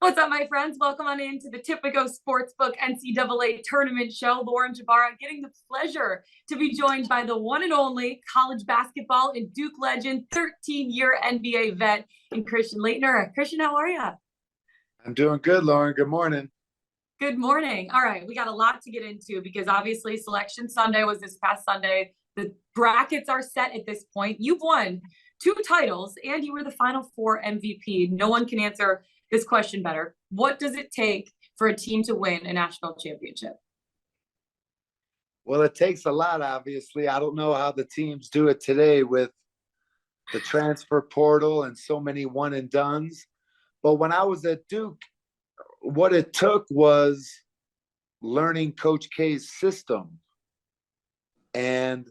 What's up, my friends? Welcome on into the Tipico Sportsbook NCAA Tournament Show. Lauren Jabara getting the pleasure to be joined by the one and only college basketball and Duke legend, 13-year NBA vet, and Christian Laettner. Christian, how are you? I'm doing good, Lauren. Good morning. Good morning. All right, we got a lot to get into because obviously Selection Sunday was this past Sunday. The brackets are set at this point. You've won 2 titles and you were the Final Four MVP. No one can answer this question better. What does it take for a team to win a national championship? Well, it takes a lot, obviously. I don't know how the teams do it today with the transfer portal and so many one and dones. But when I was at Duke, what it took was learning Coach K's system. And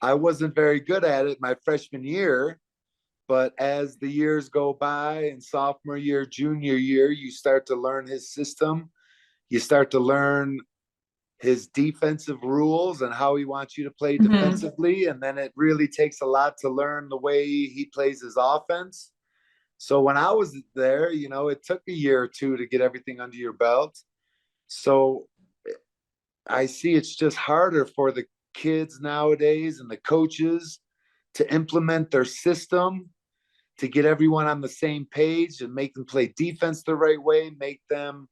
I wasn't very good at it my freshman year. But as the years go by and sophomore year, junior year, you start to learn his system. You start to learn his defensive rules and how he wants you to play defensively. And then it really takes a lot to learn the way he plays his offense. So when I was there, it took a year or two to get everything under your belt. So I see it's just harder for the kids nowadays and the coaches to implement their system, to get everyone on the same page and make them play defense the right way, make them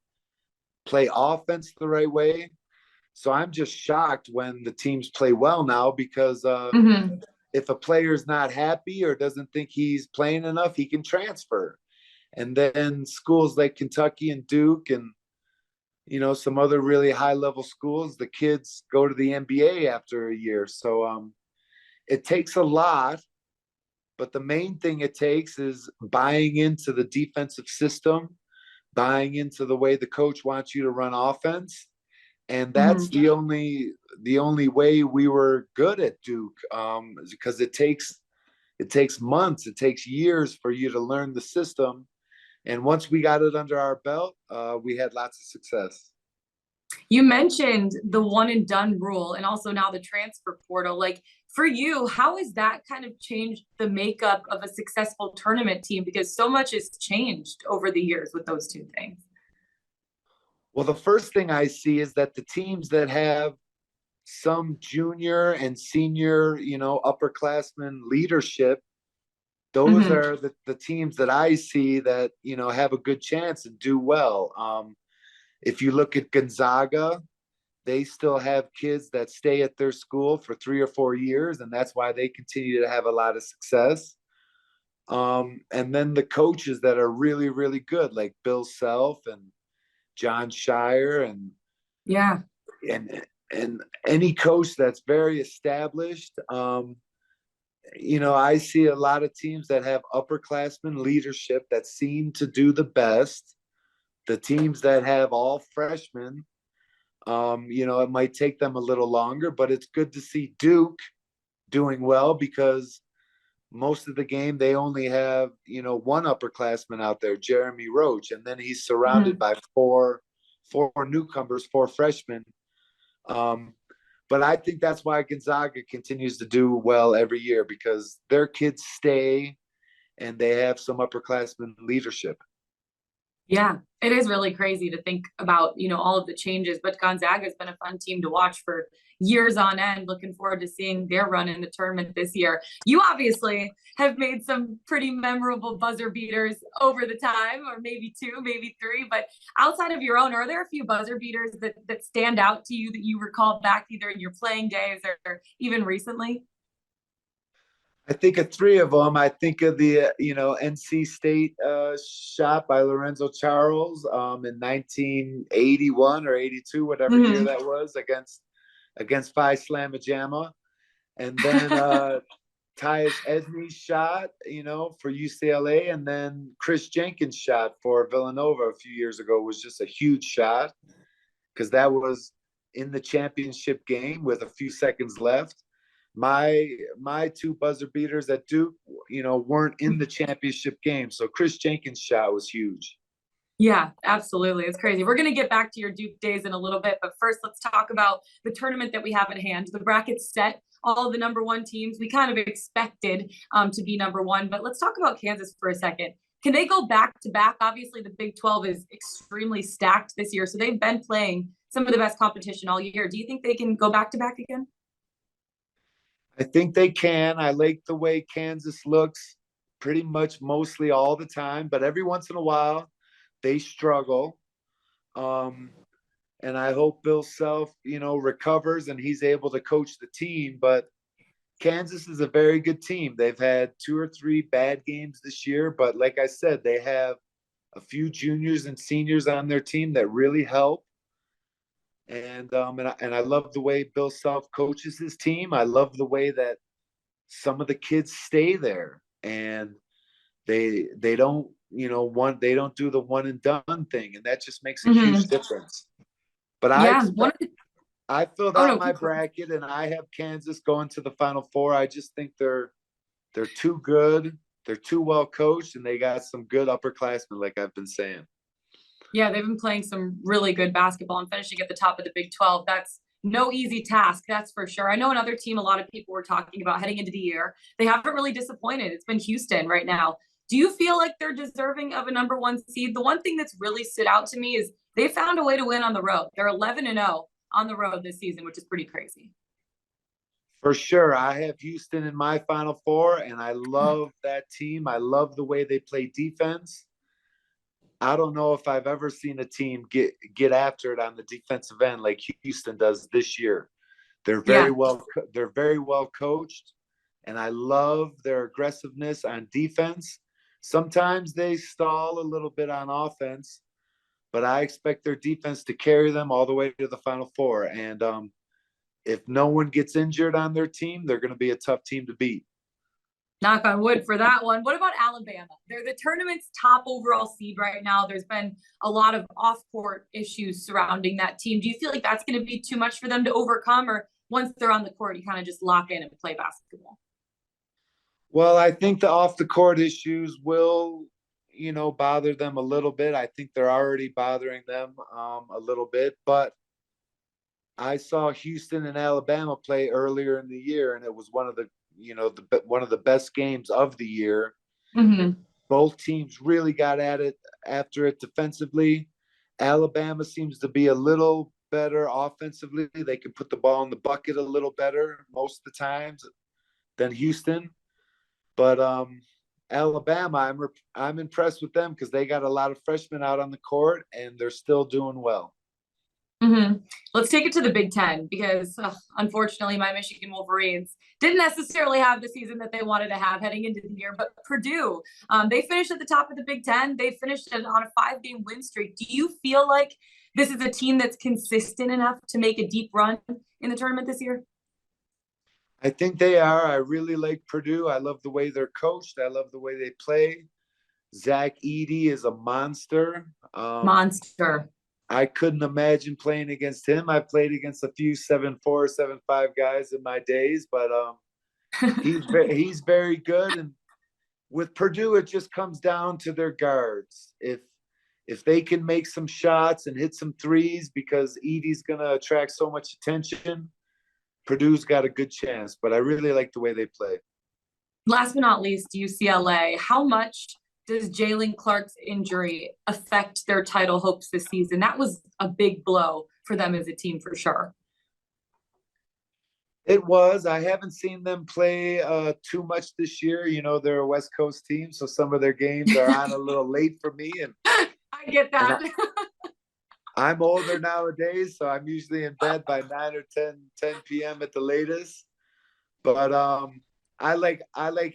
play offense the right way. So I'm just shocked when the teams play well now because if a player's not happy or doesn't think he's playing enough, he can transfer. And then schools like Kentucky and Duke and, some other really high-level schools, the kids go to the NBA after a year. So it takes a lot. But the main thing it takes is buying into the defensive system, buying into the way the coach wants you to run offense. And that's the only way we were good at Duke, because it takes months, it takes years for you to learn the system. And once we got it under our belt, we had lots of success. You mentioned the one and done rule and also now the transfer portal. Like, for you, how has that kind of changed the makeup of a successful tournament team? Because so much has changed over the years with those two things. Well, the first thing I see is that the teams that have some junior and senior, upperclassmen leadership, those are the teams that I see that, have a good chance and do well. If you look at Gonzaga, they still have kids that stay at their school for 3 or 4 years, and that's why they continue to have a lot of success. And then the coaches that are really, really good, like Bill Self and John Shire and any coach that's very established. I see a lot of teams that have upperclassmen leadership that seem to do the best. The teams that have all freshmen, it might take them a little longer, but it's good to see Duke doing well because most of the game they only have, one upperclassman out there, Jeremy Roach, and then he's surrounded by four newcomers, 4 freshmen. But I think that's why Gonzaga continues to do well every year because their kids stay and they have some upperclassmen leadership. Yeah, it is really crazy to think about, all of the changes, but Gonzaga has been a fun team to watch for years on end. Looking forward to seeing their run in the tournament this year. You obviously have made some pretty memorable buzzer beaters over the time, or maybe 2, maybe 3, but outside of your own, are there a few buzzer beaters that stand out to you that you recall back either in your playing days or even recently? I think of 3 of them. I think of the, NC State shot by Lorenzo Charles in 1981 or 82, whatever year that was, against Phi Slamma Jamma. And then Tyus Edney's shot, for UCLA. And then Chris Jenkins' shot for Villanova a few years ago was just a huge shot because that was in the championship game with a few seconds left. My 2 buzzer beaters at Duke, weren't in the championship game. So Chris Jenkins' shot was huge. Yeah, absolutely. It's crazy. We're going to get back to your Duke days in a little bit, but first let's talk about the tournament that we have at hand. The bracket's set. All of the number 1 teams we kind of expected to be number 1, but let's talk about Kansas for a second. Can they go back to back? Obviously, the Big 12 is extremely stacked this year, so they've been playing some of the best competition all year. Do you think they can go back to back again? I think they can. I like the way Kansas looks pretty much mostly all the time, but every once in a while they struggle. Um, and I hope Bill Self, recovers and he's able to coach the team. But Kansas is a very good team. They've had 2 or 3 bad games this year, but like I said, they have a few juniors and seniors on their team that really help. And I love the way Bill Self coaches his team. I love the way that some of the kids stay there and they don't they don't do the one and done thing, and that just makes a huge difference. But Yeah, I filled oh out no, my bracket and I have Kansas going to the Final Four. I just think they're too good. They're too well coached, and they got some good upperclassmen, like I've been saying. yeah, they've been playing some really good basketball and finishing at the top of the Big 12. That's no easy task, that's for sure. I know another team a lot of people were talking about heading into the year. They haven't really disappointed. It's been Houston right now. Do you feel like they're deserving of a #1 seed? The one thing that's really stood out to me is they found a way to win on the road. They're 11-0 on the road this season, which is pretty crazy. For sure. I have Houston in my Final Four, and I love that team. I love the way they play defense. I don't know if I've ever seen a team get after it on the defensive end like Houston does this year. They're Yeah. very well coached, and I love their aggressiveness on defense. Sometimes they stall a little bit on offense, but I expect their defense to carry them all the way to the Final Four. And if no one gets injured on their team, they're going to be a tough team to beat. Knock on wood for that one. What about Alabama? They're the tournament's top overall seed right now. There's been a lot of off-court issues surrounding that team. Do you feel like that's going to be too much for them to overcome, or once they're on the court, you kind of just lock in and play basketball? Well, I think the off the court issues will, bother them a little bit. I think they're already bothering them a little bit, but I saw Houston and Alabama play earlier in the year, and it was one of the best games of the year. Mm-hmm. Both teams really got at it after it defensively. Alabama seems to be a little better offensively. They can put the ball in the bucket a little better most of the times than Houston. But Alabama, I'm impressed with them because they got a lot of freshmen out on the court, and they're still doing well. Mm-hmm. Let's take it to the Big Ten because, unfortunately, my Michigan Wolverines didn't necessarily have the season that they wanted to have heading into the year. But Purdue, they finished at the top of the Big Ten. They finished on a 5-game win streak. Do you feel like this is a team that's consistent enough to make a deep run in the tournament this year? I think they are. I really like Purdue. I love the way they're coached. I love the way they play. Zach Edey is a monster. Monster. I couldn't imagine playing against him. I played against a few 7'4", 7'5" guys in my days, but he's very good. And with Purdue, it just comes down to their guards. If they can make some shots and hit some threes, because Edey's going to attract so much attention, Purdue's got a good chance. But I really like the way they play. Last but not least, UCLA. How much does Jalen Clark's injury affect their title hopes this season? That was a big blow for them as a team, for sure. It was. I haven't seen them play too much this year. They're a West Coast team, so some of their games are on a little late for me. And I get that. I'm older nowadays, so I'm usually in bed by 9 or 10 p.m. at the latest. But I like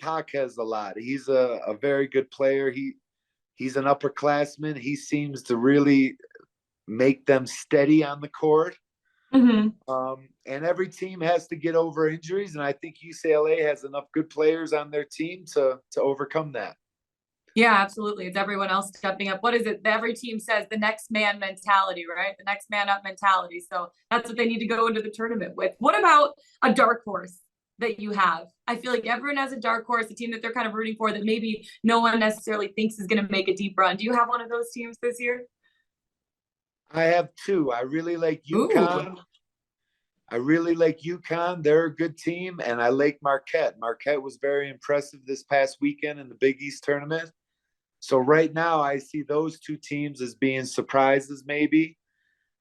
Jaquez a lot. He's a very good player. He's an upperclassman. He seems to really make them steady on the court. Mm-hmm. And every team has to get over injuries, and I think UCLA has enough good players on their team to overcome that. Yeah, absolutely. It's everyone else stepping up. What is it? Every team says the next man mentality, right? The next man up mentality. So that's what they need to go into the tournament with. What about a dark horse that you have? I feel like everyone has a dark horse, a team that they're kind of rooting for that maybe no one necessarily thinks is going to make a deep run. Do you have one of those teams this year? I have two. I really like UConn. They're a good team, and I like Marquette. Marquette was very impressive this past weekend in the Big East tournament. So right now I see those two teams as being surprises maybe.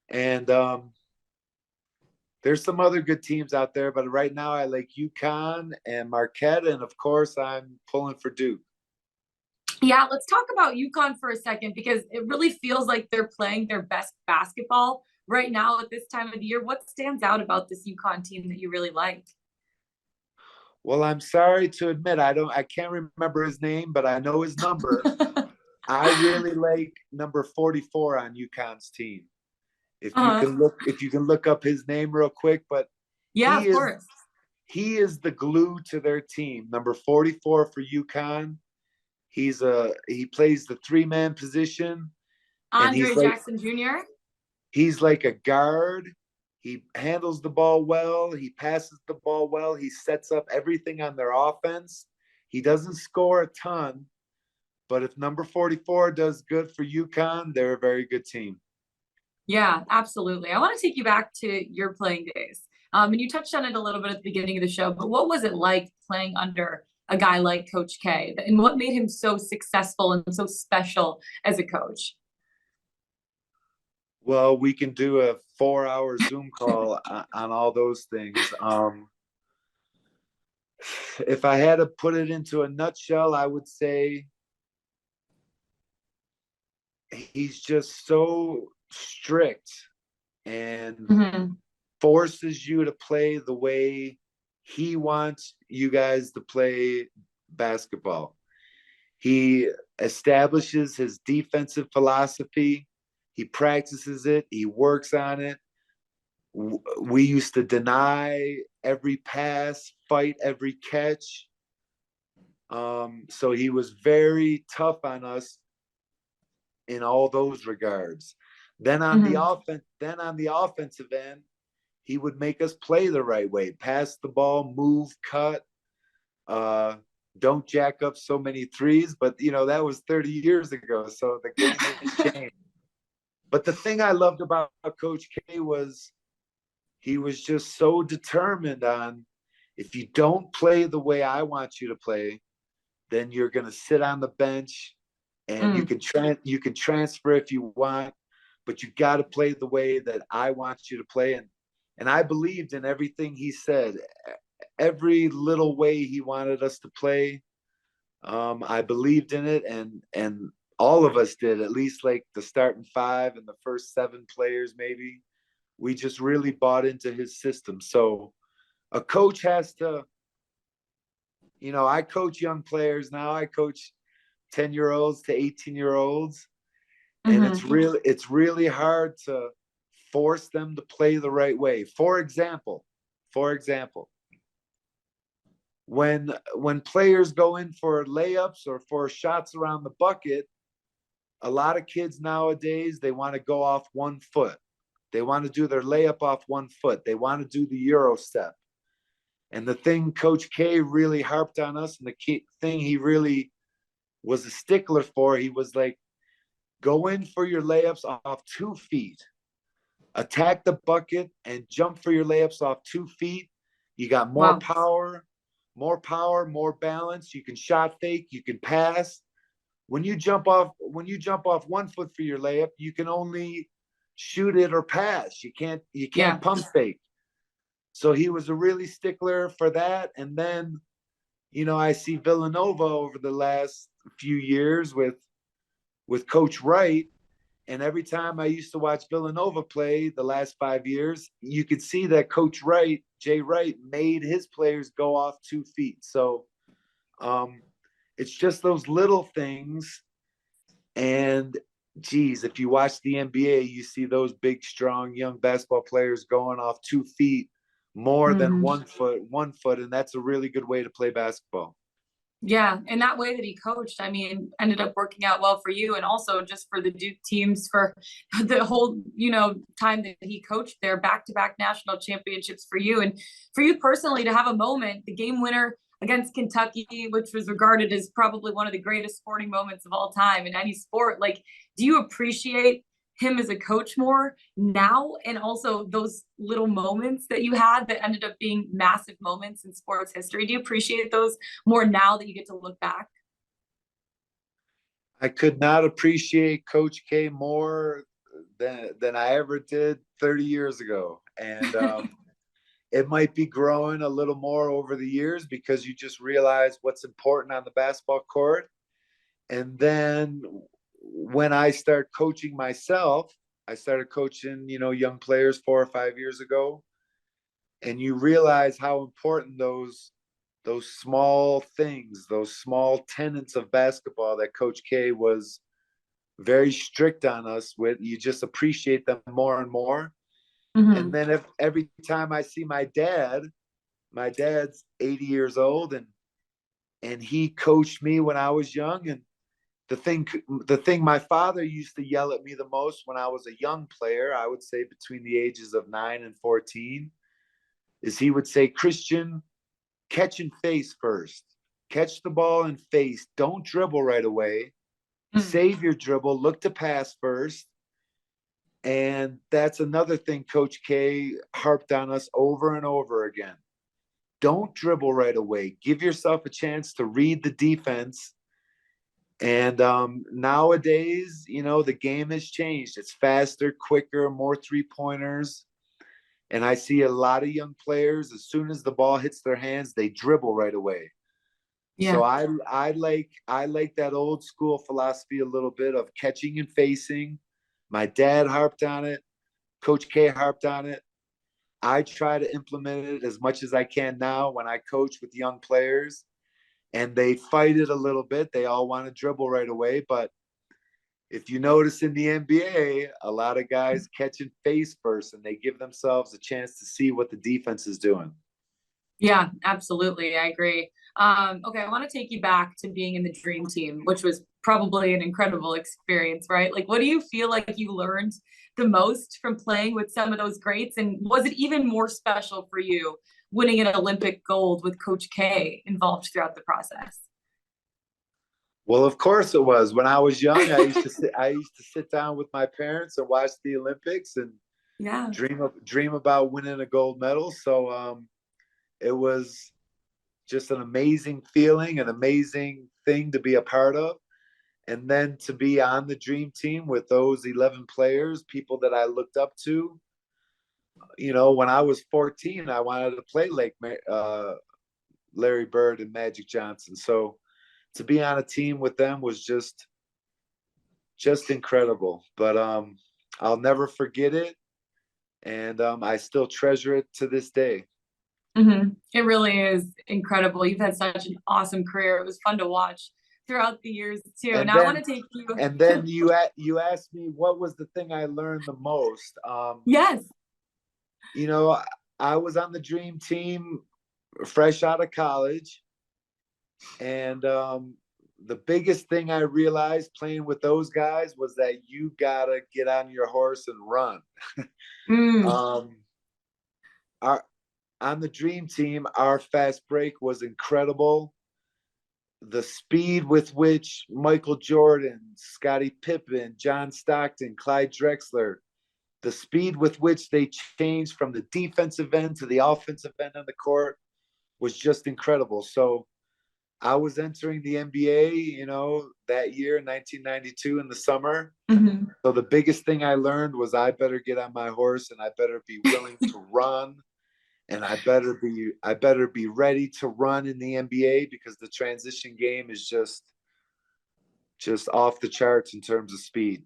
And there's some other good teams out there, but right now I like UConn and Marquette, and of course I'm pulling for Duke. Yeah, let's talk about UConn for a second because it really feels like they're playing their best basketball right now at this time of the year. What stands out about this UConn team that you really like? Well, I'm sorry to admit I can't remember his name, but I know his number. I really like number 44 on UConn's team. Uh-huh. If you can look up his name real quick, but Yeah, he of is course. he is the glue to their team. Number 44 for UConn. He plays the 3-man position, and Andre Jackson Jr. he's like a guard. He handles the ball well. He passes the ball well. He sets up everything on their offense. He doesn't score a ton, but if number 44 does good for UConn, they're a very good team. Yeah, absolutely. I want to take you back to your playing days. And you touched on it a little bit at the beginning of the show, but what was it like playing under a guy like Coach K? And what made him so successful and so special as a coach? Well, we can do a 4-hour Zoom call on all those things. If I had to put it into a nutshell, I would say he's just so strict and Mhm. forces you to play the way he wants you guys to play basketball. He establishes his defensive philosophy. He practices it. He works on it. We used to deny every pass, fight every catch. So he was very tough on us in all those regards. Then on the Mhm. offensive end, he would make us play the right way, pass the ball, move, cut, don't jack up so many threes. But that was 30 years ago, so the game has changed. But the thing I loved about Coach K was he was just so determined on, if you don't play the way I want you to play, then you're going to sit on the bench, and Mm. you can transfer if you want, but you got to play the way that I want you to play. And I believed in everything he said, every little way he wanted us to play. I believed in it, and all of us did, at least like the starting 5 and the first 7 players, maybe. We just really bought into his system. So a coach has to, I coach young players now. I coach 10-year-olds to 18-year-olds, and Mhm. it's really hard to force them to play the right way. For example, when players go in for layups or for shots around the bucket, a lot of kids nowadays, they want to go off one foot. They want to do their layup off one foot. They want to do the Euro step. And the thing Coach K really harped on us, and the key thing he really was a stickler for, he was like, go in for your layups off 2 feet. Attack the bucket and jump for your layups off 2 feet. You got Wow. more power, more balance. You can shot fake, you can pass. When you jump off 1 foot for your layup, you can only shoot it or pass. You Yeah. can't pump fake. So he was a really stickler for that. And then, I see Villanova over the last few years with Coach Wright. And every time I used to watch Villanova play the last 5 years, you could see that Coach Wright, Jay Wright, made his players go off 2 feet. So it's just those little things. And geez, if you watch the NBA, you see those big, strong, young basketball players going off 2 feet more than Mhm. 1 foot. And that's a really good way to play basketball. Yeah, and that way that he coached, I mean, ended up working out well for you and also just for the Duke teams for the whole, time that he coached there, back-to-back national championships for you. And for you personally to have a moment, the game winner against Kentucky, which was regarded as probably one of the greatest sporting moments of all time in any sport. Like, do you appreciate him as a coach more now, and also those little moments that you had that ended up being massive moments in sports history? Do you appreciate those more now that you get to look back? I could not appreciate Coach K more than I ever did 30 years ago. And it might be growing a little more over the years because you just realize what's important on the basketball court. And then when I start coaching myself, I started coaching, young players 4 or 5 years ago, and you realize how important those small things, those small tenets of basketball that Coach K was very strict on us with. You just appreciate them more and more. And Hmm. then every time I see my dad's 80 years old, and he coached me when I was young. And the thing my father used to yell at me the most when I was a young player, I would say between the ages of 9 and 14, is he would say, Christian, catch and face first. Catch the ball and face. Don't dribble right away. Save your dribble. Look to pass first. And that's another thing Coach K harped on us over and over again. Don't dribble right away. Give yourself a chance to read the defense. And nowadays, the game has changed. It's faster, quicker, more 3-pointers. And I see a lot of young players, as soon as the ball hits their hands, they dribble right away. So Yeah. I like that old school philosophy a little bit of catching and facing. My dad harped on it. Coach K harped on it. I try to implement it as much as I can now when I coach with young players, and they fight it a little bit. They all want to dribble right away. But if you notice in the NBA, a lot of guys catch and face first, and they give themselves a chance to see what the defense is doing. Yeah, absolutely. I agree. Okay, I want to take you back to being in the dream team, which was probably an incredible experience, right? Like, what do you feel like you learned the most from playing with some of those greats? And was it even more special for you winning an Olympic gold with Coach K involved throughout the process? Well, of course it was. When I was young, I used to sit down with my parents and watch the Olympics and Yeah. dream about winning a gold medal. So it was just an amazing feeling, an amazing thing to be a part of. And then to be on the dream team with those 11 players, people that I looked up to. When I was 14, I wanted to play like Larry Bird and Magic Johnson. So to be on a team with them was just incredible. But I'll never forget it, and I still treasure it to this day. It really is incredible. You've had such an awesome career. It was fun to watch throughout the years too. And Now I want then to take you. and then you asked me what was the thing I learned the most. Yes. You know, I was on the dream team fresh out of college, and the biggest thing I realized playing with those guys was that you gotta get on your horse and run. Mm. um, our On the dream team, our fast break was incredible. The speed with which Michael Jordan, Scottie Pippen, John Stockton, Clyde Drexler, the speed with which they changed from the defensive end to the offensive end on the court was just incredible. So I was entering the NBA, that year, 1992 in the summer. Hmm. So the biggest thing I learned was I better get on my horse and I better be willing to run, and I better be ready to run in the NBA because the transition game is just off the charts in terms of speed.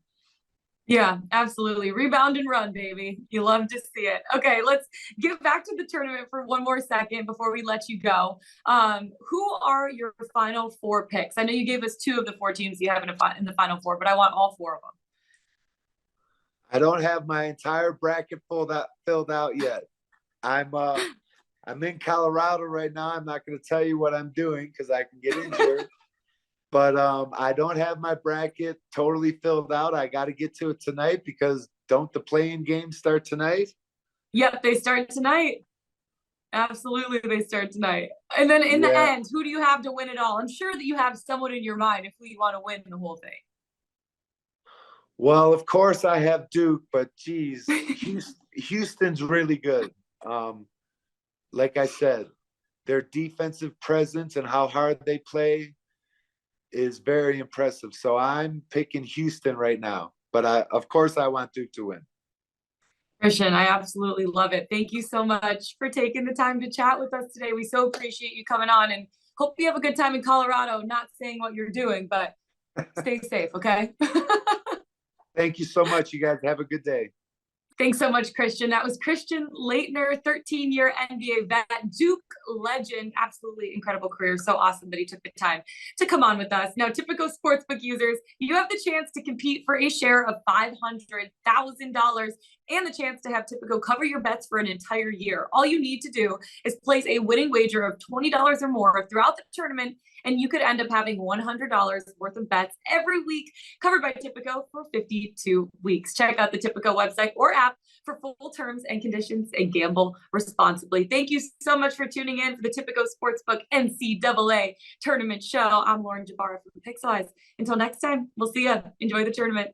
Yeah, absolutely. Rebound and run, baby. You love to see it. Okay, let's get back to the tournament for one more second before we let you go. Who are your final four picks? I know you gave us two of the four teams you have in the final four, but I want all four of them. I don't have my entire bracket filled out yet. I'm in Colorado right now. I'm not going to tell you what I'm doing because I can get injured. But I don't have my bracket totally filled out. I got to get to it tonight because don't the playing games start tonight? Yep, they start tonight. Absolutely, they start tonight. And then in the Yeah. end, who do you have to win it all? I'm sure that you have someone in your mind if we want to win the whole Well, of course I have Duke, but geez, thing. Houston's really good. Um, like I said, their defensive presence and how hard they play. is very impressive. So I'm picking Houston right now, but of course I want Duke to win. Christian, I absolutely love it. Thank you so much for taking the time to chat with us today. We so appreciate you coming on, and hope you have a good time in Colorado. Not saying what you're doing, but stay safe, okay? Thank you so much. You guys have a good day. Thanks so much, Christian. That was Christian Laettner, 13-year NBA vet, Duke legend, absolutely incredible career. So awesome that he took the time to come on with us. Now, Tipico Sportsbook users, you have the chance to compete for a share of $500,000 and the chance to have Tipico cover your bets for an entire year. All you need to do is place a winning wager of $20 or more throughout the tournament, and you could end up having $100 worth of bets every week covered by Tipico for 52 weeks. Check out the Tipico website or app for full terms and conditions, and gamble responsibly. Thank you so much for tuning in for the Tipico Sportsbook NCAA Tournament Show. I'm Lauren Jabara from Pixel Eyes. Until next time, we'll see you. Enjoy the tournament.